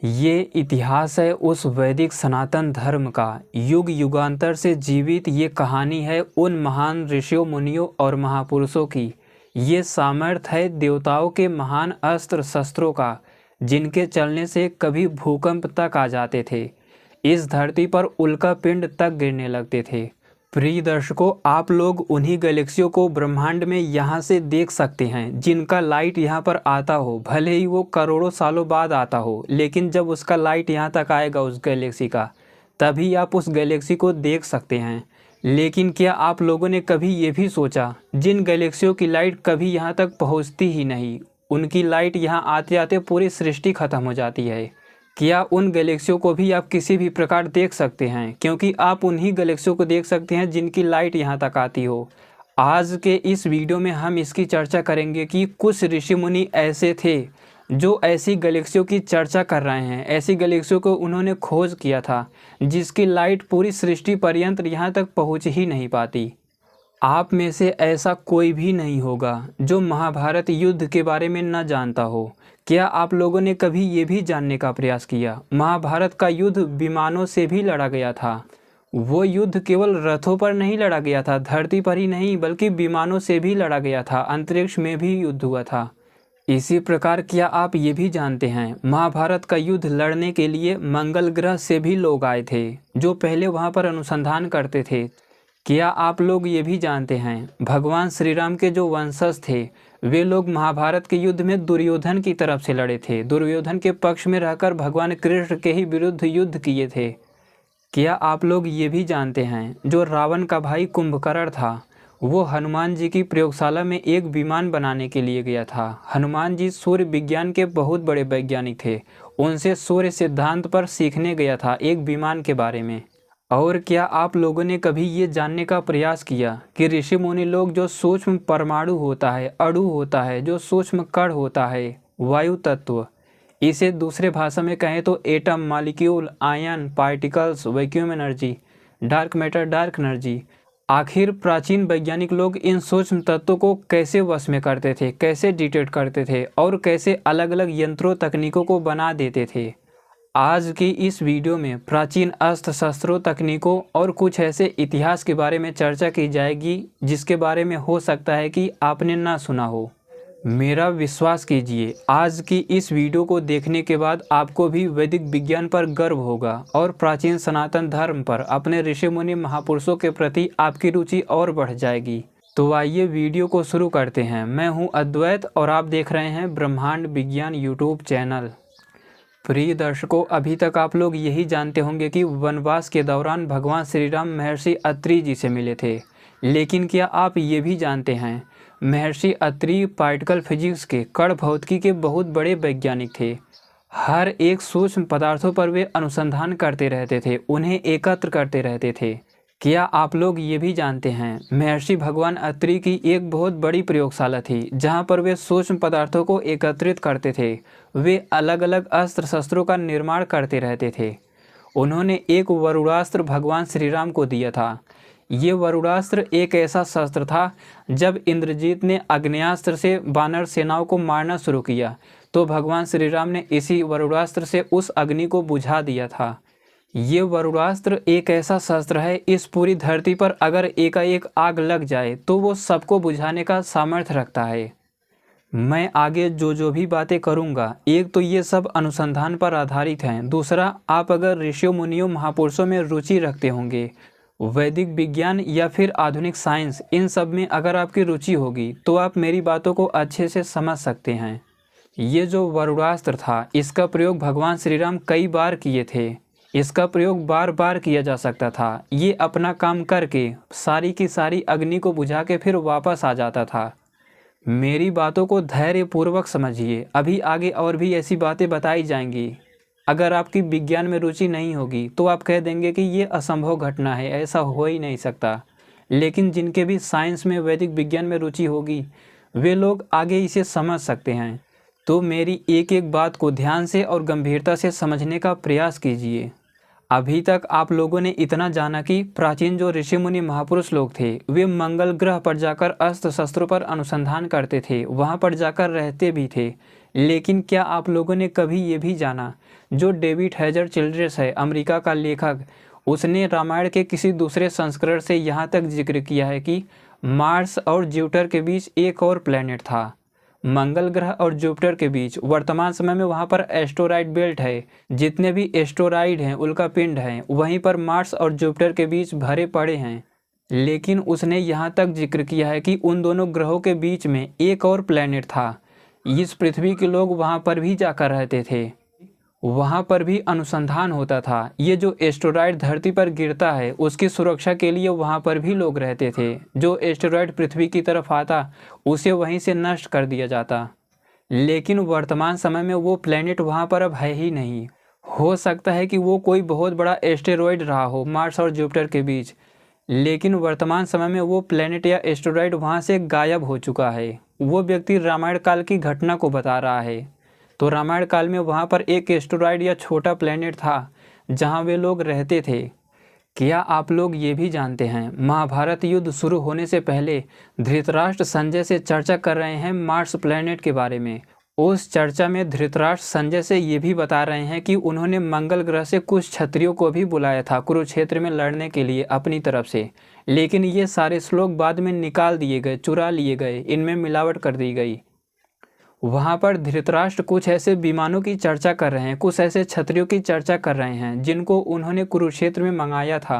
ये इतिहास है उस वैदिक सनातन धर्म का। युग युगांतर से जीवित ये कहानी है उन महान ऋषियों मुनियों और महापुरुषों की। ये सामर्थ्य है देवताओं के महान अस्त्र शस्त्रों का, जिनके चलने से कभी भूकंप तक आ जाते थे, इस धरती पर उल्का पिंड तक गिरने लगते थे। प्रिय दर्शकों, आप लोग उन्हीं गैलेक्सियों को ब्रह्मांड में यहाँ से देख सकते हैं जिनका लाइट यहाँ पर आता हो, भले ही वो करोड़ों सालों बाद आता हो, लेकिन जब उसका लाइट यहाँ तक आएगा उस गैलेक्सी का, तभी आप उस गैलेक्सी को देख सकते हैं। लेकिन क्या आप लोगों ने कभी ये भी सोचा, जिन गैलेक्सियों की लाइट कभी यहाँ तक पहुँचती ही नहीं, उनकी लाइट यहाँ आते आते पूरी सृष्टि खत्म हो जाती है। क्या उन गैलेक्सियों को भी आप किसी भी प्रकार देख सकते हैं, क्योंकि आप उन्हीं गैलेक्सियों को देख सकते हैं जिनकी लाइट यहाँ तक आती हो। आज के इस वीडियो में हम इसकी चर्चा करेंगे कि कुछ ऋषि मुनि ऐसे थे जो ऐसी गैलेक्सियों की चर्चा कर रहे हैं, ऐसी गैलेक्सियों को उन्होंने खोज किया था जिसकी लाइट पूरी सृष्टि पर्यंत यहाँ तक पहुँच ही नहीं पाती। आप में से ऐसा कोई भी नहीं होगा जो महाभारत युद्ध के बारे में न जानता हो। क्या आप लोगों ने कभी ये भी जानने का प्रयास किया, महाभारत का युद्ध विमानों से भी लड़ा गया था। वो युद्ध केवल रथों पर नहीं लड़ा गया था, धरती पर ही नहीं बल्कि विमानों से भी लड़ा गया था, अंतरिक्ष में भी युद्ध हुआ था। इसी प्रकार क्या आप ये भी जानते हैं, महाभारत का युद्ध लड़ने के लिए मंगल ग्रह से भी लोग आए थे जो पहले वहाँ पर अनुसंधान करते थे। क्या आप लोग ये भी जानते हैं, भगवान श्री राम के जो वंशज थे वे लोग महाभारत के युद्ध में दुर्योधन की तरफ से लड़े थे, दुर्योधन के पक्ष में रहकर भगवान कृष्ण के ही विरुद्ध युद्ध किए थे। क्या आप लोग ये भी जानते हैं, जो रावण का भाई कुंभकर्ण था वो हनुमान जी की प्रयोगशाला में एक विमान बनाने के लिए गया था। हनुमान जी सूर्य विज्ञान के बहुत बड़े वैज्ञानिक थे, उनसे सूर्य सिद्धांत पर सीखने गया था एक विमान के बारे में। और क्या आप लोगों ने कभी ये जानने का प्रयास किया कि ऋषि मुनि लोग जो सूक्ष्म परमाणु होता है, अणु होता है, जो सूक्ष्म कण होता है, वायु तत्व, इसे दूसरे भाषा में कहें तो atom, molecule, ion, particles, vacuum energy, dark matter, dark energy, आखिर प्राचीन वैज्ञानिक लोग इन सूक्ष्म तत्वों को कैसे वश में करते थे, कैसे डिटेक्ट करते थे और कैसे अलग अलग यंत्रों तकनीकों को बना देते थे। आज की इस वीडियो में प्राचीन अस्त्र शस्त्रों, तकनीकों और कुछ ऐसे इतिहास के बारे में चर्चा की जाएगी जिसके बारे में हो सकता है कि आपने ना सुना हो। मेरा विश्वास कीजिए, आज की इस वीडियो को देखने के बाद आपको भी वैदिक विज्ञान पर गर्व होगा और प्राचीन सनातन धर्म पर, अपने ऋषि मुनि महापुरुषों के प्रति आपकी रुचि और बढ़ जाएगी। तो आइए वीडियो को शुरू करते हैं। मैं हूँ अद्वैत और आप देख रहे हैं ब्रह्मांड विज्ञान यूट्यूब चैनल। प्रिय दर्शकों, अभी तक आप लोग यही जानते होंगे कि वनवास के दौरान भगवान श्री राम महर्षि अत्रि जी से मिले थे, लेकिन क्या आप ये भी जानते हैं, महर्षि अत्रि पार्टिकल फिजिक्स के, कण भौतिकी के बहुत बड़े वैज्ञानिक थे। हर एक सूक्ष्म पदार्थों पर वे अनुसंधान करते रहते थे, उन्हें एकत्र करते रहते थे। क्या आप लोग ये भी जानते हैं, महर्षि भगवान अत्रि की एक बहुत बड़ी प्रयोगशाला थी जहाँ पर वे सूक्ष्म पदार्थों को एकत्रित करते थे। वे अलग अलग अस्त्र शस्त्रों का निर्माण करते रहते थे। उन्होंने एक वरुणास्त्र भगवान श्री राम को दिया था। ये वरुणास्त्र एक ऐसा शस्त्र था, जब इंद्रजीत ने आग्नेयास्त्र से वानर सेनाओं को मारना शुरू किया तो भगवान श्री राम ने इसी वरुणास्त्र से उस अग्नि को बुझा दिया था। ये वरुणास्त्र एक ऐसा शस्त्र है, इस पूरी धरती पर अगर एकाएक आग लग जाए तो वो सबको बुझाने का सामर्थ्य रखता है। मैं आगे जो भी बातें करूँगा, एक तो ये सब अनुसंधान पर आधारित हैं, दूसरा आप अगर ऋषियों मुनियों महापुरुषों में रुचि रखते होंगे, वैदिक विज्ञान या फिर आधुनिक साइंस, इन सब में अगर आपकी रुचि होगी तो आप मेरी बातों को अच्छे से समझ सकते हैं। ये जो वरुणास्त्र था, इसका प्रयोग भगवान श्री राम कई बार किए थे। इसका प्रयोग बार बार किया जा सकता था। ये अपना काम करके सारी की सारी अग्नि को बुझा के फिर वापस आ जाता था। मेरी बातों को धैर्यपूर्वक समझिए, अभी आगे और भी ऐसी बातें बताई जाएंगी। अगर आपकी विज्ञान में रुचि नहीं होगी तो आप कह देंगे कि ये असंभव घटना है, ऐसा हो ही नहीं सकता। लेकिन जिनके भी साइंस में, वैदिक विज्ञान में रुचि होगी, वे लोग आगे इसे समझ सकते हैं। तो मेरी एक एक बात को ध्यान से और गंभीरता से समझने का प्रयास कीजिए। अभी तक आप लोगों ने इतना जाना कि प्राचीन जो ऋषि मुनि महापुरुष लोग थे, वे मंगल ग्रह पर जाकर अस्त्र शस्त्रों पर अनुसंधान करते थे, वहाँ पर जाकर रहते भी थे। लेकिन क्या आप लोगों ने कभी ये भी जाना, जो डेविड हेजर चिल्ड्रेस है, अमेरिका का लेखक, उसने रामायण के किसी दूसरे संस्करण से यहाँ तक जिक्र किया है कि मार्स और जुपिटर के बीच एक और प्लेनेट था। मंगल ग्रह और जुपिटर के बीच वर्तमान समय में वहाँ पर एस्टेरॉयड बेल्ट है। जितने भी एस्टेरॉयड हैं, उल्का पिंड हैं, वहीं पर मार्स और जुपिटर के बीच भरे पड़े हैं। लेकिन उसने यहाँ तक जिक्र किया है कि उन दोनों ग्रहों के बीच में एक और प्लेनेट था। इस पृथ्वी के लोग वहाँ पर भी जाकर रहते थे, वहाँ पर भी अनुसंधान होता था। ये जो एस्टेरॉयड धरती पर गिरता है, उसकी सुरक्षा के लिए वहाँ पर भी लोग रहते थे। जो एस्टेरॉयड पृथ्वी की तरफ आता, उसे वहीं से नष्ट कर दिया जाता। लेकिन वर्तमान समय में वो प्लेनेट वहाँ पर अब है ही नहीं। हो सकता है कि वो कोई बहुत बड़ा एस्टेरॉयड रहा हो मार्स और जुपिटर के बीच, लेकिन वर्तमान समय में वो प्लेनेट या एस्टेरॉयड वहाँ से गायब हो चुका है। वो व्यक्ति रामायण काल की घटना को बता रहा है। तो रामायण काल में वहाँ पर एक एस्टेरॉयड या छोटा प्लेनेट था जहाँ वे लोग रहते थे। क्या आप लोग ये भी जानते हैं, महाभारत युद्ध शुरू होने से पहले धृतराष्ट्र संजय से चर्चा कर रहे हैं मार्स प्लेनेट के बारे में। उस चर्चा में धृतराष्ट्र संजय से ये भी बता रहे हैं कि उन्होंने मंगल ग्रह से कुछ क्षत्रियों को भी बुलाया था कुरुक्षेत्र में लड़ने के लिए अपनी तरफ से। लेकिन ये सारे श्लोक बाद में निकाल दिए गए, चुरा लिए गए, इनमें मिलावट कर दी गई। वहाँ पर धृतराष्ट्र कुछ ऐसे विमानों की चर्चा कर रहे हैं, कुछ ऐसे क्षत्रियों की चर्चा कर रहे हैं जिनको उन्होंने कुरुक्षेत्र में मंगाया था।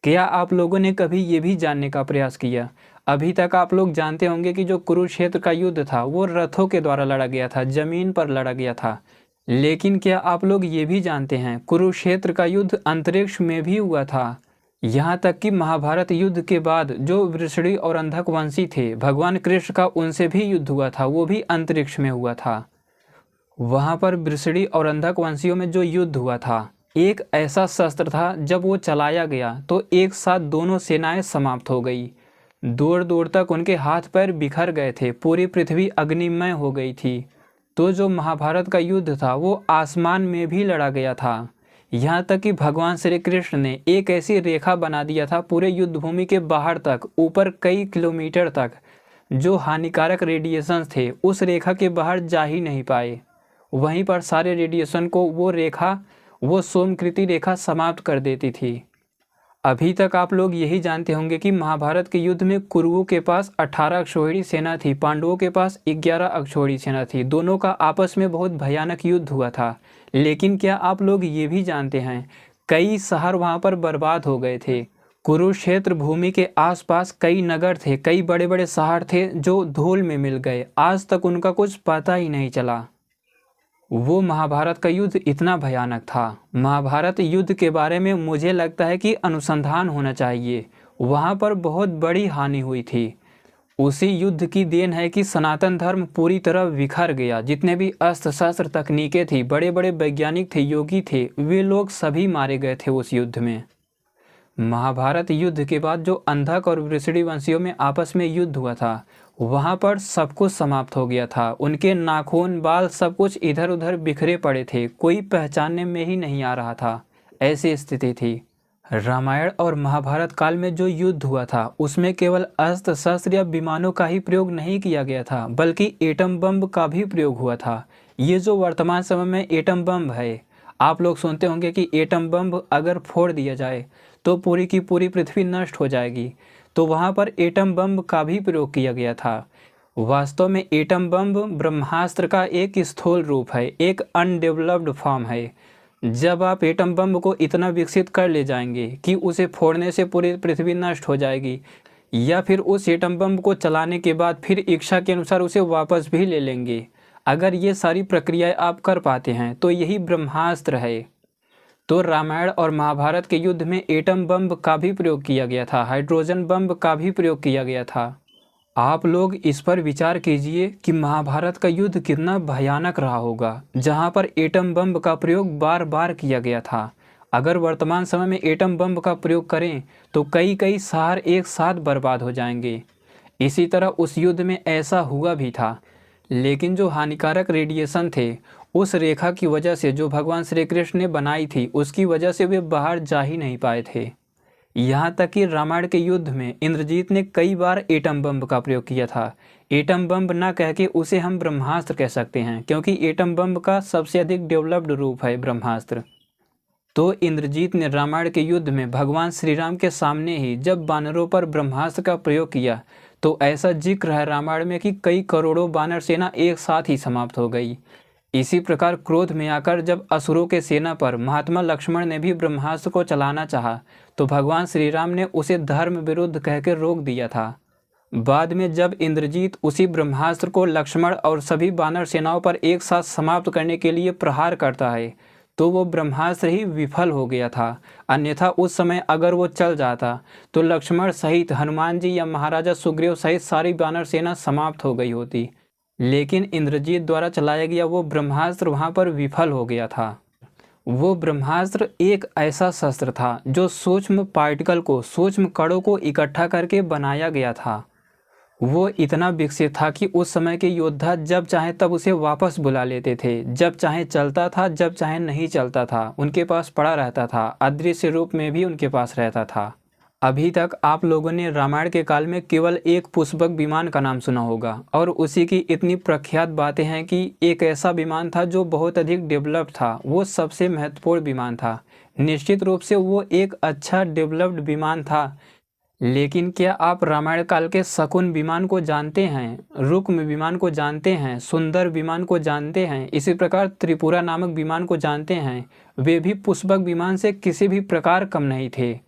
क्या आप लोगों ने कभी ये भी जानने का प्रयास किया? अभी तक आप लोग जानते होंगे कि जो कुरुक्षेत्र का युद्ध था वो रथों के द्वारा लड़ा गया था, जमीन पर लड़ा गया था। लेकिन क्या आप लोग ये भी जानते हैं, कुरुक्षेत्र का युद्ध अंतरिक्ष में भी हुआ था। यहाँ तक कि महाभारत युद्ध के बाद जो वृषणी और अंधक वंशी थे, भगवान कृष्ण का उनसे भी युद्ध हुआ था, वो भी अंतरिक्ष में हुआ था। वहाँ पर वृषणी और अंधक वंशियों में जो युद्ध हुआ था, एक ऐसा शस्त्र था जब वो चलाया गया तो एक साथ दोनों सेनाएं समाप्त हो गई। दूर दूर तक उनके हाथ पैर बिखर गए थे, पूरी पृथ्वी अग्निमय हो गई थी। तो जो महाभारत का युद्ध था वो आसमान में भी लड़ा गया था। यहाँ तक कि भगवान श्री कृष्ण ने एक ऐसी रेखा बना दिया था पूरे युद्ध भूमि के बाहर तक, ऊपर कई किलोमीटर तक, जो हानिकारक रेडिएशन थे उस रेखा के बाहर जा ही नहीं पाए। वहीं पर सारे रेडिएशन को वो रेखा, वो सोमकृति रेखा समाप्त कर देती थी। अभी तक आप लोग यही जानते होंगे कि महाभारत के युद्ध में कुरुओं के पास 18 अक्षौहिणी सेना थी, पांडवों के पास 11 अक्षौहिणी सेना थी। दोनों का आपस में बहुत भयानक युद्ध हुआ था। लेकिन क्या आप लोग ये भी जानते हैं, कई शहर वहाँ पर बर्बाद हो गए थे। कुरुक्षेत्र भूमि के आसपास कई नगर थे, कई बड़े बड़े शहर थे जो धूल में मिल गए, आज तक उनका कुछ पता ही नहीं चला। वो महाभारत का युद्ध इतना भयानक था। महाभारत युद्ध के बारे में मुझे लगता है कि अनुसंधान होना चाहिए। वहाँ पर बहुत बड़ी हानि हुई थी। उसी युद्ध की देन है कि सनातन धर्म पूरी तरह बिखर गया। जितने भी अस्त्र शस्त्र तकनीकें थी, बड़े बड़े वैज्ञानिक थे, योगी थे, वे लोग सभी मारे गए थे उस युद्ध में। महाभारत युद्ध के बाद जो अंधक और वृषणी वंशियों में आपस में युद्ध हुआ था, वहाँ पर सब कुछ समाप्त हो गया था। उनके नाखून, बाल, सब कुछ इधर उधर बिखरे पड़े थे, कोई पहचानने में ही नहीं आ रहा था। ऐसी स्थिति थी। रामायण और महाभारत काल में जो युद्ध हुआ था उसमें केवल अस्त्र शस्त्र या विमानों का ही प्रयोग नहीं किया गया था, बल्कि एटम बम का भी प्रयोग हुआ था। ये जो वर्तमान समय में एटम बम है, आप लोग सुनते होंगे कि एटम बम अगर फोड़ दिया जाए तो पूरी की पूरी पृथ्वी नष्ट हो जाएगी। तो वहाँ पर एटम बम का भी प्रयोग किया गया था। वास्तव में एटम बम ब्रह्मास्त्र का एक स्थूल रूप है, एक अनडेवलप्ड फॉर्म है। जब आप एटम बम को इतना विकसित कर ले जाएंगे कि उसे फोड़ने से पूरी पृथ्वी नष्ट हो जाएगी, या फिर उस एटम बम को चलाने के बाद फिर इच्छा के अनुसार उसे वापस भी ले लेंगे, अगर ये सारी प्रक्रियाएं आप कर पाते हैं तो यही ब्रह्मास्त्र है। तो रामायण और महाभारत के युद्ध में एटम बम का भी प्रयोग किया गया था, हाइड्रोजन बम का भी प्रयोग किया गया था। आप लोग इस पर विचार कीजिए कि महाभारत का युद्ध कितना भयानक रहा होगा, जहां पर एटम बम का प्रयोग बार बार किया गया था। अगर वर्तमान समय में एटम बम का प्रयोग करें तो कई कई शहर एक साथ बर्बाद हो जाएंगे। इसी तरह उस युद्ध में ऐसा हुआ भी था। लेकिन जो हानिकारक रेडिएशन थे, उस रेखा की वजह से जो भगवान श्री कृष्ण ने बनाई थी, उसकी वजह से वे बाहर जा ही नहीं पाए थे। यहाँ तक कि रामायण के युद्ध में इंद्रजीत ने कई बार एटम बम का प्रयोग किया था। एटम बम ना कह के उसे हम ब्रह्मास्त्र कह सकते हैं, क्योंकि एटम बम का सबसे अधिक डेवलप्ड रूप है ब्रह्मास्त्र। तो इंद्रजीत ने रामायण के युद्ध में भगवान श्री राम के सामने ही जब बानरों पर ब्रह्मास्त्र का प्रयोग किया, तो ऐसा जिक्र है रामायण में कि कई करोड़ों बानर सेना एक साथ ही समाप्त हो गई। इसी प्रकार क्रोध में आकर जब असुरों के सेना पर महात्मा लक्ष्मण ने भी ब्रह्मास्त्र को चलाना चाहा, तो भगवान श्री राम ने उसे धर्म विरुद्ध कहकर रोक दिया था। बाद में जब इंद्रजीत उसी ब्रह्मास्त्र को लक्ष्मण और सभी बानर सेनाओं पर एक साथ समाप्त करने के लिए प्रहार करता है, तो वो ब्रह्मास्त्र ही विफल हो गया था। अन्यथा उस समय अगर वो चल जाता तो लक्ष्मण सहित हनुमान जी या महाराजा सुग्रीव सहित सारी बानर सेना समाप्त हो गई होती। लेकिन इंद्रजीत द्वारा चलाया गया वो ब्रह्मास्त्र वहाँ पर विफल हो गया था। वो ब्रह्मास्त्र एक ऐसा शस्त्र था जो सूक्ष्म पार्टिकल को, सूक्ष्म कणों को इकट्ठा करके बनाया गया था। वो इतना विकसित था कि उस समय के योद्धा जब चाहे तब उसे वापस बुला लेते थे। जब चाहे चलता था, जब चाहे नहीं चलता था, उनके पास पड़ा रहता था। अदृश्य रूप में भी उनके पास रहता था। अभी तक आप लोगों ने रामायण के काल में केवल एक पुष्पक विमान का नाम सुना होगा, और उसी की इतनी प्रख्यात बातें हैं कि एक ऐसा विमान था जो बहुत अधिक डेवलप्ड था। वो सबसे महत्वपूर्ण विमान था। निश्चित रूप से वो एक अच्छा डेवलप्ड विमान था। लेकिन क्या आप रामायण काल के शकुन विमान को जानते हैं, रुक्म विमान को जानते हैं, सुंदर विमान को जानते हैं, इसी प्रकार त्रिपुरा नामक विमान को जानते हैं? वे भी पुष्पक विमान से किसी भी प्रकार कम नहीं थे।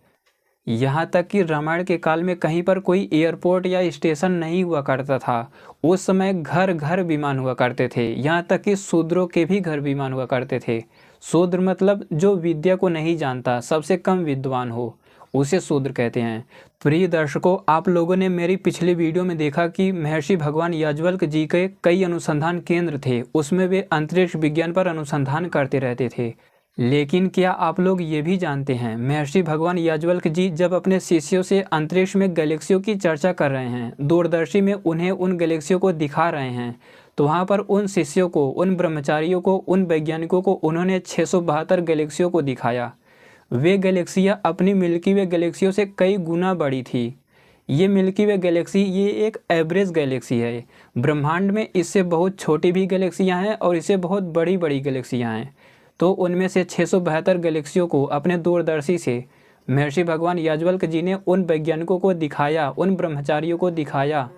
यहाँ तक कि रामायण के काल में कहीं पर कोई एयरपोर्ट या स्टेशन नहीं हुआ करता था। उस समय घर घर विमान हुआ करते थे। यहाँ तक कि शूद्रों के भी घर विमान हुआ करते थे। शूद्र मतलब जो विद्या को नहीं जानता, सबसे कम विद्वान हो, उसे शूद्र कहते हैं। प्रिय दर्शकों, आप लोगों ने मेरी पिछली वीडियो में देखा कि महर्षि भगवान याज्ञवल्क्य जी के कई अनुसंधान केंद्र थे। उसमें वे अंतरिक्ष विज्ञान पर अनुसंधान करते रहते थे। लेकिन क्या आप लोग ये भी जानते हैं, महर्षि भगवान याज्ञवल्क्य जी जब अपने शिष्यों से अंतरिक्ष में गैलेक्सियों की चर्चा कर रहे हैं, दूरदर्शी में उन्हें उन गैलेक्सियों को दिखा रहे हैं, तो वहाँ पर उन शिष्यों को, उन ब्रह्मचारियों को, उन वैज्ञानिकों को उन्होंने 672 गैलेक्सियों को दिखाया। वे गैलेक्सियाँ अपनी मिल्की वे गैलेक्सियों से कई गुना बड़ी थी। ये मिल्की वे गैलेक्सी ये एक एवरेज गैलेक्सी है। ब्रह्मांड में इससे बहुत छोटी भी गैलेक्सियाँ हैं और इससे बहुत बड़ी बड़ी गैलेक्सियाँ हैं। तो उनमें से 672 गैलेक्सियों को अपने दूरदर्शी से महर्षि भगवान याज्ञवल्क्य जी ने उन वैज्ञानिकों को दिखाया, उन ब्रह्मचारियों को दिखाया।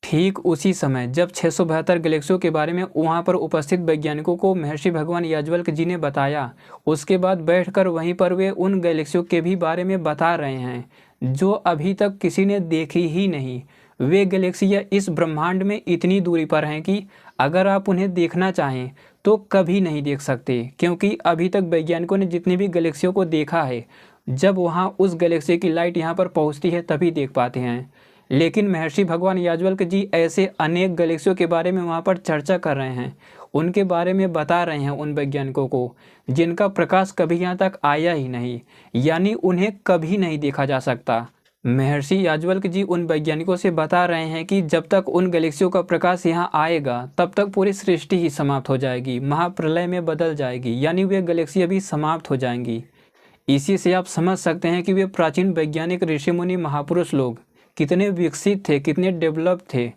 ठीक उसी समय जब 672 गैलेक्सियों के बारे में वहाँ पर उपस्थित वैज्ञानिकों को महर्षि भगवान याज्ञवल्क्य जी ने बताया, उसके बाद बैठकर वहीं पर वे उन गैलेक्सियों के भी बारे में बता रहे हैं जो अभी तक किसी ने देखी ही नहीं। वे गैलेक्सियाँ इस ब्रह्मांड में इतनी दूरी पर हैं कि अगर आप उन्हें देखना चाहें तो कभी नहीं देख सकते, क्योंकि अभी तक वैज्ञानिकों ने जितनी भी गैलेक्सियों को देखा है, जब वहाँ उस गैलेक्सी की लाइट यहाँ पर पहुँचती है तभी देख पाते हैं। लेकिन महर्षि भगवान याज्ञवल्क्य जी ऐसे अनेक गैलेक्सियों के बारे में वहाँ पर चर्चा कर रहे हैं, उनके बारे में बता रहे हैं उन वैज्ञानिकों को जिनका प्रकाश कभी यहाँ तक आया ही नहीं, यानी उन्हें कभी नहीं देखा जा सकता। महर्षि याज्ञवल्क्य जी उन वैज्ञानिकों से बता रहे हैं कि जब तक उन गैलेक्सियों का प्रकाश यहाँ आएगा तब तक पूरी सृष्टि ही समाप्त हो जाएगी, महाप्रलय में बदल जाएगी, यानी वे गैलेक्सियाँ भी समाप्त हो जाएंगी। इसी से आप समझ सकते हैं कि वे प्राचीन वैज्ञानिक ऋषि मुनि महापुरुष लोग कितने विकसित थे, कितने डेवलप थे।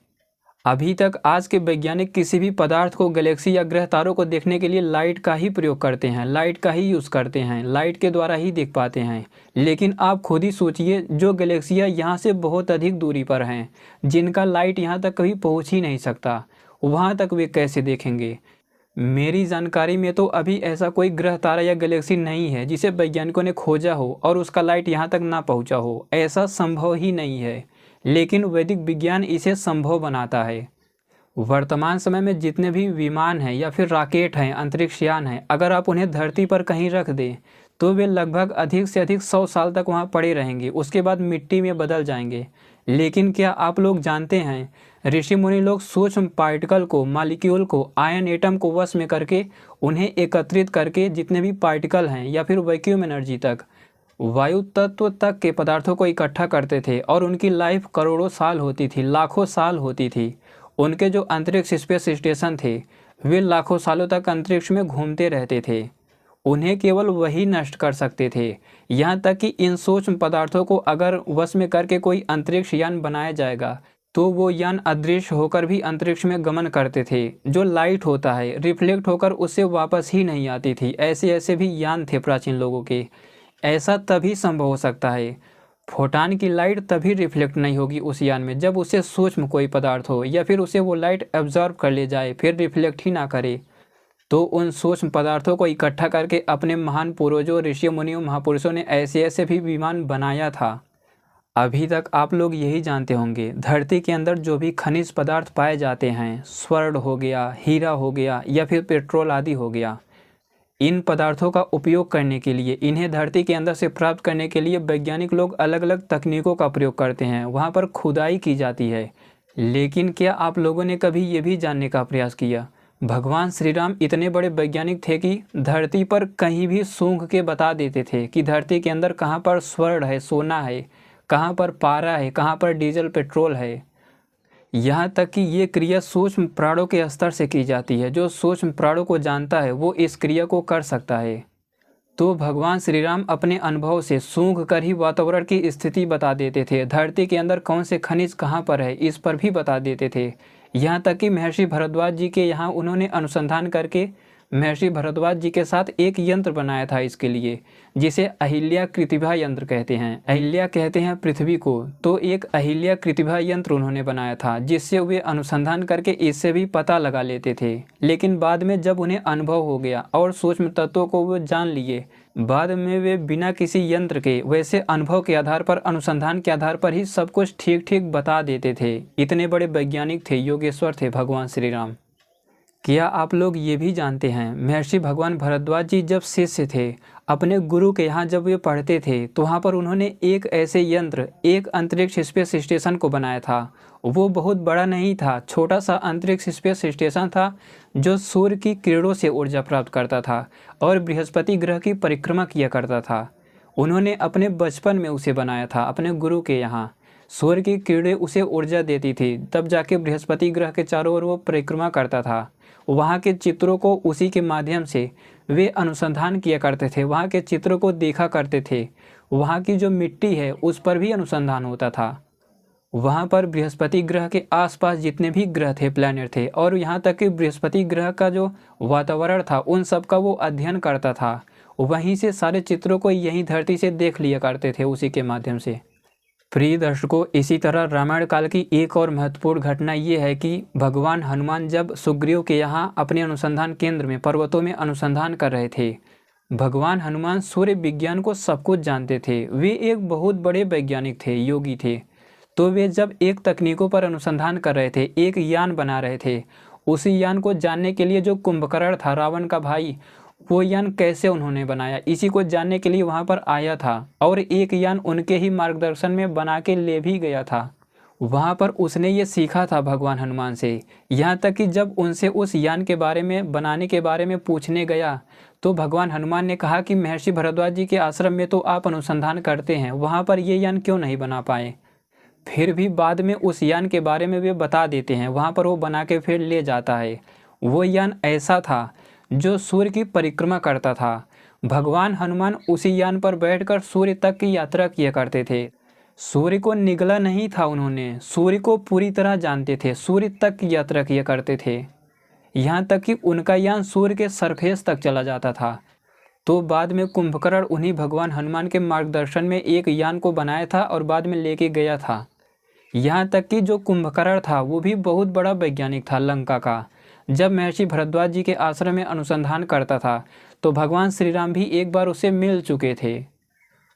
अभी तक आज के वैज्ञानिक किसी भी पदार्थ को, गैलेक्सी या ग्रह तारों को देखने के लिए लाइट का ही प्रयोग करते हैं, लाइट का ही यूज़ करते हैं, लाइट के द्वारा ही देख पाते हैं। लेकिन आप खुद ही सोचिए, जो गैलेक्सियाँ यहाँ से बहुत अधिक दूरी पर हैं, जिनका लाइट यहाँ तक कभी पहुँच ही नहीं सकता, वहाँ तक वे कैसे देखेंगे? मेरी जानकारी में तो अभी ऐसा कोई ग्रह तारा या गैलेक्सी नहीं है जिसे वैज्ञानिकों ने खोजा हो और उसका लाइट यहाँ तक ना पहुँचा हो। ऐसा संभव ही नहीं है, लेकिन वैदिक विज्ञान इसे संभव बनाता है। वर्तमान समय में जितने भी विमान हैं या फिर रॉकेट हैं, अंतरिक्षयान हैं, अगर आप उन्हें धरती पर कहीं रख दें तो वे लगभग अधिक से अधिक 100 साल तक वहाँ पड़े रहेंगे, उसके बाद मिट्टी में बदल जाएंगे। लेकिन क्या आप लोग जानते हैं, ऋषि मुनि लोग सूक्ष्म पार्टिकल को, मालिक्यूल को, आयन एटम को वश में करके उन्हें एकत्रित करके जितने भी पार्टिकल हैं या फिर वैक्यूम एनर्जी तक, वायु तत्व तक के पदार्थों को इकट्ठा करते थे और उनकी लाइफ करोड़ों साल होती थी, लाखों साल होती थी। उनके जो अंतरिक्ष स्पेस स्टेशन थे वे लाखों सालों तक अंतरिक्ष में घूमते रहते थे। उन्हें केवल वही नष्ट कर सकते थे। यहाँ तक कि इन सूक्ष्म पदार्थों को अगर वश में करके कोई अंतरिक्ष यान बनाया जाएगा तो वो यान अदृश्य होकर भी अंतरिक्ष में गमन करते थे। जो लाइट होता है रिफ्लेक्ट होकर उससे वापस ही नहीं आती थी। ऐसे ऐसे भी यान थे प्राचीन लोगों के। ऐसा तभी संभव हो सकता है, फोटान की लाइट तभी रिफ्लेक्ट नहीं होगी उस यान में जब उससे सूक्ष्म कोई पदार्थ हो, या फिर उसे वो लाइट एब्जॉर्ब कर ले जाए फिर रिफ्लेक्ट ही ना करे। तो उन सूक्ष्म पदार्थों को इकट्ठा करके अपने महान पूर्वजों, ऋषियों, मुनियों, महापुरुषों ने ऐसे ऐसे भी विमान बनाया था। अभी तक आप लोग यही जानते होंगे, धरती के अंदर जो भी खनिज पदार्थ पाए जाते हैं, स्वर्ण हो गया, हीरा हो गया या फिर पेट्रोल आदि हो गया, इन पदार्थों का उपयोग करने के लिए, इन्हें धरती के अंदर से प्राप्त करने के लिए वैज्ञानिक लोग अलग अलग तकनीकों का प्रयोग करते हैं। वहाँ पर खुदाई की जाती है। लेकिन क्या आप लोगों ने कभी ये भी जानने का प्रयास किया, भगवान श्री राम इतने बड़े वैज्ञानिक थे कि धरती पर कहीं भी सूंघ के बता देते थे कि धरती के अंदर कहाँ पर स्वर्ण है, सोना है, कहाँ पर पारा है, कहाँ पर डीजल पेट्रोल है। यहाँ तक कि ये क्रिया सूक्ष्म प्राणों के स्तर से की जाती है। जो सूक्ष्म प्राणों को जानता है वो इस क्रिया को कर सकता है। तो भगवान श्री राम अपने अनुभव से सूंघ कर ही वातावरण की स्थिति बता देते थे। धरती के अंदर कौन से खनिज कहाँ पर है इस पर भी बता देते थे। यहाँ तक कि महर्षि भरद्वाज जी के यहाँ उन्होंने अनुसंधान करके महर्षि भरद्वाज जी के साथ एक यंत्र बनाया था इसके लिए, जिसे अहिल्या कृतिभा यंत्र कहते हैं। अहिल्या कहते हैं पृथ्वी को, तो एक अहिल्या कृतिभा यंत्र उन्होंने बनाया था जिससे वे अनुसंधान करके इससे भी पता लगा लेते थे। लेकिन बाद में जब उन्हें अनुभव हो गया और सूक्ष्म तत्वों को वो जान लिए, बाद में वे बिना किसी यंत्र के वैसे अनुभव के आधार पर, अनुसंधान के आधार पर ही सब कुछ ठीक ठीक बता देते थे। इतने बड़े वैज्ञानिक थे, योगेश्वर थे भगवान श्री राम। क्या आप लोग ये भी जानते हैं, महर्षि भगवान भरद्वाज जी जब शिष्य थे, अपने गुरु के यहाँ जब वे पढ़ते थे तो वहाँ पर उन्होंने एक ऐसे यंत्र, एक अंतरिक्ष स्पेस स्टेशन को बनाया था। वो बहुत बड़ा नहीं था, छोटा सा अंतरिक्ष स्पेस स्टेशन था जो सूर्य की किरणों से ऊर्जा प्राप्त करता था और बृहस्पति ग्रह की परिक्रमा किया करता था। उन्होंने अपने बचपन में उसे बनाया था अपने गुरु के यहाँ। सूर्य की किरणें उसे ऊर्जा देती थी, तब जाके बृहस्पति ग्रह के चारों ओर वो परिक्रमा करता था। वहाँ के चित्रों को उसी के माध्यम से वे अनुसंधान किया करते थे, वहाँ के चित्रों को देखा करते थे। वहाँ की जो मिट्टी है उस पर भी अनुसंधान होता था। वहाँ पर बृहस्पति ग्रह के आसपास जितने भी ग्रह थे, प्लैनेट थे, और यहाँ तक कि बृहस्पति ग्रह का जो वातावरण था उन सब का वो अध्ययन करता था। वहीं से सारे चित्रों को यहीं धरती से देख लिया करते थे उसी के माध्यम से। प्रिय दर्शकों, इसी तरह रामायण काल की एक और महत्वपूर्ण घटना ये है कि भगवान हनुमान जब सुग्रीव के यहाँ अपने अनुसंधान केंद्र में पर्वतों में अनुसंधान कर रहे थे, भगवान हनुमान सूर्य विज्ञान को सब कुछ जानते थे। वे एक बहुत बड़े वैज्ञानिक थे, योगी थे। तो वे जब एक तकनीकों पर अनुसंधान कर रहे थे, एक यान बना रहे थे, उसी यान को जानने के लिए जो कुंभकर्ण था, रावण का भाई, वो यान कैसे उन्होंने बनाया, इसी को जानने के लिए वहाँ पर आया था और एक यान उनके ही मार्गदर्शन में बना के ले भी गया था। वहाँ पर उसने ये सीखा था भगवान हनुमान से। यहाँ तक कि जब उनसे उस यान के बारे में, बनाने के बारे में पूछने गया तो भगवान हनुमान ने कहा कि महर्षि भरद्वाज जी के आश्रम में तो आप अनुसंधान करते हैं, वहाँ पर ये यान क्यों नहीं बना पाए। फिर भी बाद में उस यान के बारे में वे बता देते हैं, वहाँ पर वो बना के फिर ले जाता है। वो यान ऐसा था जो सूर्य की परिक्रमा करता था। भगवान हनुमान उसी यान पर बैठकर सूर्य तक की यात्रा किया करते थे। सूर्य को निगला नहीं था उन्होंने, सूर्य को पूरी तरह जानते थे, सूर्य तक की यात्रा किया करते थे। यहाँ तक कि उनका यान सूर्य के सरफेस तक चला जाता था। तो बाद में कुंभकर्ण उन्हीं भगवान हनुमान के मार्गदर्शन में एक यान को बनाया था और बाद में लेके गया था। यहाँ तक कि जो कुंभकर्ण था वो भी बहुत बड़ा वैज्ञानिक था लंका का। जब महर्षि भरद्वाज जी के आश्रम में अनुसंधान करता था तो भगवान श्री राम भी एक बार उससे मिल चुके थे।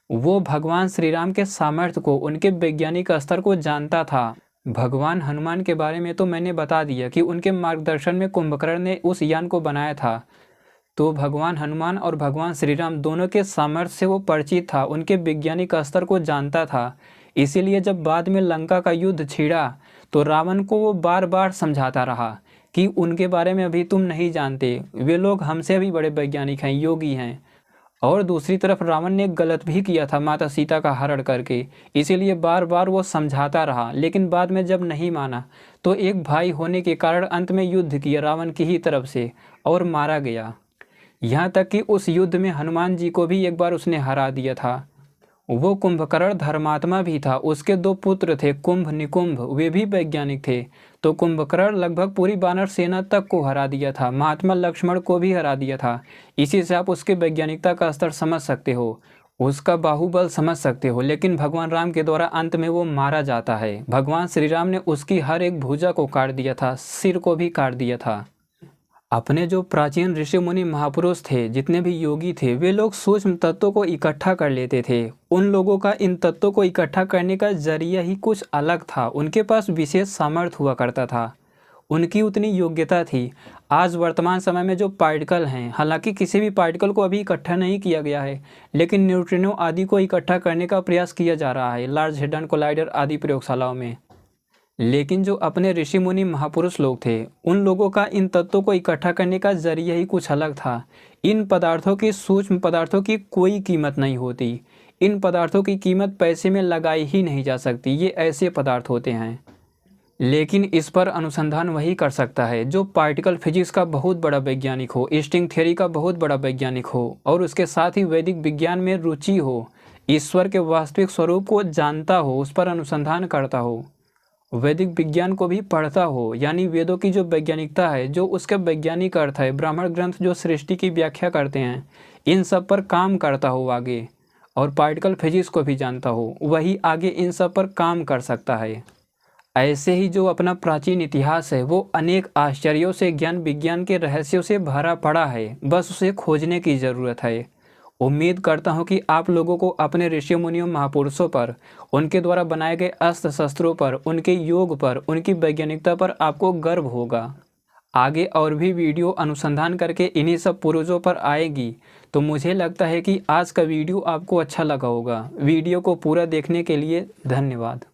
वो भगवान श्री राम के सामर्थ्य को, उनके वैज्ञानिक स्तर को जानता था। भगवान हनुमान के बारे में तो मैंने बता दिया कि उनके मार्गदर्शन में कुंभकर्ण ने उस यान को बनाया था। तो भगवान हनुमान और भगवान श्री राम दोनों के सामर्थ्य से वो परिचित था, उनके वैज्ञानिक स्तर को जानता था। इसीलिए जब बाद में लंका का युद्ध छिड़ा तो रावण को वो बार बार समझाता रहा कि उनके बारे में अभी तुम नहीं जानते, वे लोग हमसे भी बड़े वैज्ञानिक हैं, योगी हैं। और दूसरी तरफ रावण ने गलत भी किया था माता सीता का हरण करके, इसीलिए बार बार वो समझाता रहा। लेकिन बाद में जब नहीं माना तो एक भाई होने के कारण अंत में युद्ध किया रावण की ही तरफ से और मारा गया। यहाँ तक कि उस युद्ध में हनुमान जी को भी एक बार उसने हरा दिया था। वो कुंभकर्ण धर्मात्मा भी था, उसके 2 पुत्र थे कुंभ निकुंभ, वे भी वैज्ञानिक थे। तो कुंभकर्ण लगभग पूरी वानर सेना तक को हरा दिया था, महात्मा लक्ष्मण को भी हरा दिया था। इसी से आप उसके वैज्ञानिकता का स्तर समझ सकते हो, उसका बाहुबल समझ सकते हो। लेकिन भगवान राम के द्वारा अंत में वो मारा जाता है। भगवान श्री राम ने उसकी हर एक भुजा को काट दिया था, सिर को भी काट दिया था। अपने जो प्राचीन ऋषि मुनि महापुरुष थे, जितने भी योगी थे, वे लोग सूक्ष्म तत्वों को इकट्ठा कर लेते थे। उन लोगों का इन तत्वों को इकट्ठा करने का जरिया ही कुछ अलग था। उनके पास विशेष सामर्थ्य हुआ करता था, उनकी उतनी योग्यता थी। आज वर्तमान समय में जो पार्टिकल हैं, हालांकि किसी भी पार्टिकल को अभी इकट्ठा नहीं किया गया है, लेकिन न्यूट्रिनो आदि को इकट्ठा करने का प्रयास किया जा रहा है लार्ज हेड्रन कोलाइडर आदि प्रयोगशालाओं में। लेकिन जो अपने ऋषि मुनि महापुरुष लोग थे, उन लोगों का इन तत्वों को इकट्ठा करने का जरिया ही कुछ अलग था। इन पदार्थों की, सूक्ष्म पदार्थों की कोई कीमत नहीं होती। इन पदार्थों की कीमत पैसे में लगाई ही नहीं जा सकती। ये ऐसे पदार्थ होते हैं। लेकिन इस पर अनुसंधान वही कर सकता है जो पार्टिकल फिजिक्स का बहुत बड़ा वैज्ञानिक हो, स्ट्रिंग थ्योरी का बहुत बड़ा वैज्ञानिक हो, और उसके साथ ही वैदिक विज्ञान में रुचि हो, ईश्वर के वास्तविक स्वरूप को जानता हो, उस पर अनुसंधान करता हो, वैदिक विज्ञान को भी पढ़ता हो। यानी वेदों की जो वैज्ञानिकता है, जो उसका वैज्ञानिक अर्थ है, ब्राह्मण ग्रंथ जो सृष्टि की व्याख्या करते हैं, इन सब पर काम करता हो आगे, और पार्टिकल फिजिक्स को भी जानता हो, वही आगे इन सब पर काम कर सकता है। ऐसे ही जो अपना प्राचीन इतिहास है, वो अनेक आश्चर्यों से, ज्ञान विज्ञान के रहस्यों से भरा पड़ा है। बस उसे खोजने की ज़रूरत है। उम्मीद करता हूँ कि आप लोगों को अपने ऋषि मुनियों महापुरुषों पर, उनके द्वारा बनाए गए अस्त्र शस्त्रों पर, उनके योग पर, उनकी वैज्ञानिकता पर आपको गर्व होगा। आगे और भी वीडियो अनुसंधान करके इन्हीं सब पूर्वजों पर आएगी। तो मुझे लगता है कि आज का वीडियो आपको अच्छा लगा होगा। वीडियो को पूरा देखने के लिए धन्यवाद।